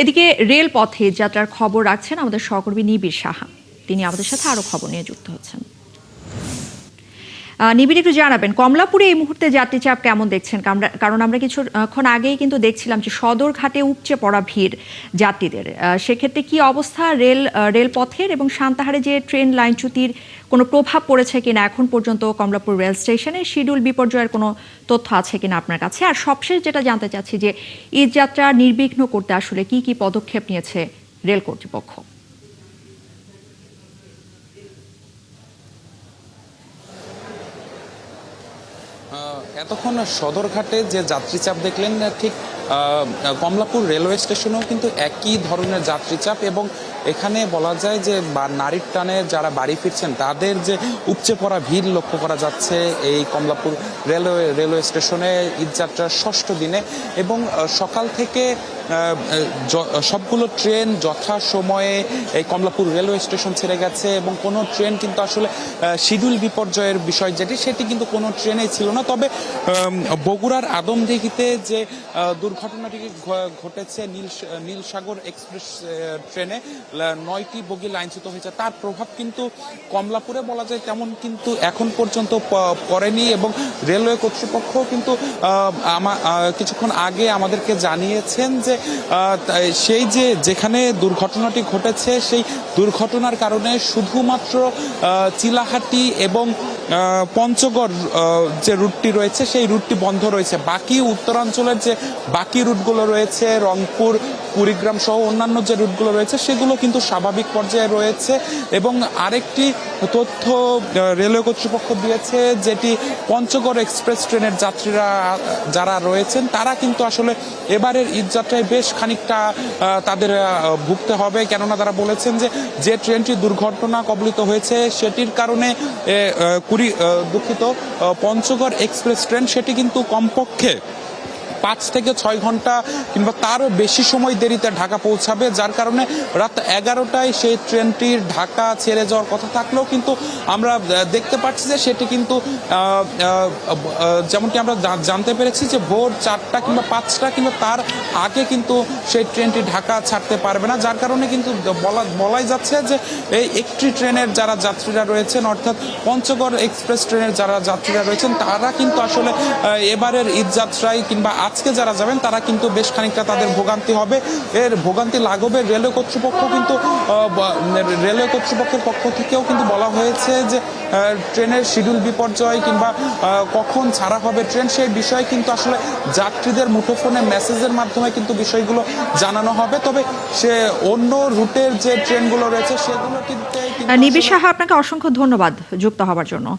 এদিকে রেলপথে যাত্রার খবর রাখছেন আমাদের সহকর্মী নিবিড় সাহা। তিনি আমাদের সাথে আরো খবর নিয়ে যুক্ত হচ্ছেন। নিবিড়, একটু জানাবেন কমলাপুরে এই মুহূর্তে যাত্রী চাপ কেমন দেখছেন? কারণ আমরা কিছুক্ষণ আগেই কিন্তু দেখছিলাম যে সদরঘাটে উপচে পড়া ভিড় যাত্রীদের। সেক্ষেত্রে কি অবস্থা রেলপথের, এবং সান্তাহারে যে ট্রেন লাইনচ্যুতির কোনো প্রভাব পড়েছে কিনা এখন পর্যন্ত কমলাপুর রেল স্টেশনে? শিডিউল বিপর্যয়ের কোনো তথ্য আছে কিনা আপনার কাছে? আর সবশেষ যেটা জানতে চাচ্ছি যে ঈদ যাত্রা নির্বিঘ্ন করতে আসলে কি কি পদক্ষেপ নিয়েছে রেল কর্তৃপক্ষ? এতক্ষণ সদরঘাটে যে যাত্রী চাপ দেখলেন, ঠিক কমলাপুর রেলওয়ে স্টেশনেও কিন্তু একই ধরনের যাত্রী চাপ, এবং এখানে বলা যায় যে নারীর টানে যারা বাড়ি ফিরছেন তাদের যে উপচে পড়া ভিড় লক্ষ্য করা যাচ্ছে এই কমলাপুর রেলওয়ে স্টেশনে ঈদযাত্রার ষষ্ঠ দিনে। এবং সকাল থেকে সবগুলো ট্রেন যথা সময়ে এই কমলাপুর রেলওয়ে স্টেশন ছেড়ে গেছে, এবং কোনো ট্রেন কিন্তু আসলে শিডিউল বিপর্যয়ের বিষয় সেটি কিন্তু কোনো ট্রেনেই ছিল না। তবে বগুড়ার আদমদীঘিতে যে দুর্ঘটনাটি ঘটেছে, নীলসাগর এক্সপ্রেস ট্রেনে 9টি বগি লাইনচ্যুত হয়েছে, তার প্রভাব কিন্তু কমলাপুরে বলা যায় তেমন কিন্তু এখন পর্যন্ত পড়েনি। এবং রেলওয়ে কর্তৃপক্ষ কিন্তু কিছুক্ষণ আগে আমাদেরকে জানিয়েছেন যে সেই যেখানে দুর্ঘটনাটি ঘটেছে সেই দুর্ঘটনার কারণে শুধুমাত্র চিলাহাটি এবং পঞ্চগড় যে রুটটি রয়েছে সেই রুটটি বন্ধ রয়েছে। বাকি উত্তরাঞ্চলের যে বাকি রুটগুলো রয়েছে, রংপুর, কুড়িগ্রাম সহ অন্যান্য যে রুটগুলো রয়েছে সেগুলো কিন্তু স্বাভাবিক পর্যায়ে রয়েছে। এবং আরেকটি তথ্য রেলওয়ে কর্তৃপক্ষ দিয়েছে, যেটি পঞ্চগড় এক্সপ্রেস ট্রেনের যাত্রীরা যারা রয়েছেন তারা কিন্তু আসলে এবারের ঈদযাত্রায় বেশ খানিকটা তাদের ভুগতে হবে। কেননা তারা বলেছেন যে ট্রেনটি দুর্ঘটনা কবলিত হয়েছে সেটির কারণে পঞ্চগড় এক্সপ্রেস ট্রেন সেটি কিন্তু কমপক্ষে 5 থেকে 6 ঘন্টা কিংবা তারও বেশি সময় দেরিতে ঢাকা পৌঁছাবে, যার কারণে রাত 11টায় সেই ট্রেনটির ঢাকা ছেড়ে যাওয়ার কথা থাকলেও কিন্তু আমরা দেখতে পাচ্ছি যে সেটি কিন্তু যেমনটি আমরা জানতে পেরেছি যে ভোর 4টা কিংবা 5টা কিংবা তার আগে কিন্তু সেই ট্রেনটি ঢাকা ছাড়তে পারবে না, যার কারণে কিন্তু বলাই যাচ্ছে যে এই একটি ট্রেনের যারা যাত্রীরা রয়েছেন, অর্থাৎ পঞ্চগড় এক্সপ্রেস ট্রেনের যারা যাত্রীরা রয়েছেন তারা কিন্তু আসলে এবারের ঈদযাত্রায় কিংবা আজকে যারা যাবেন তারা কিন্তু বেশ খানিকটা তাদের ভোগান্তি হবে। এর ভোগান্তি লাঘবে রেলওয়ে কর্তৃপক্ষের পক্ষ থেকেও কিন্তু বলা হয়েছে যে ট্রেনের শিডিউল বিপর্যয় কিংবা কখন ছাড়া হবে ট্রেন সেই বিষয়ে কিন্তু আসলে যাত্রীদের মুঠোফোনে মেসেজের মাধ্যমে কিন্তু বিষয়গুলো জানানো হবে। তবে সে অন্য রুটের যে ট্রেনগুলো রয়েছে সেগুলো কিন্তু নিবিড় সাহা, আপনাকে অসংখ্য ধন্যবাদ যুক্ত হওয়ার জন্য।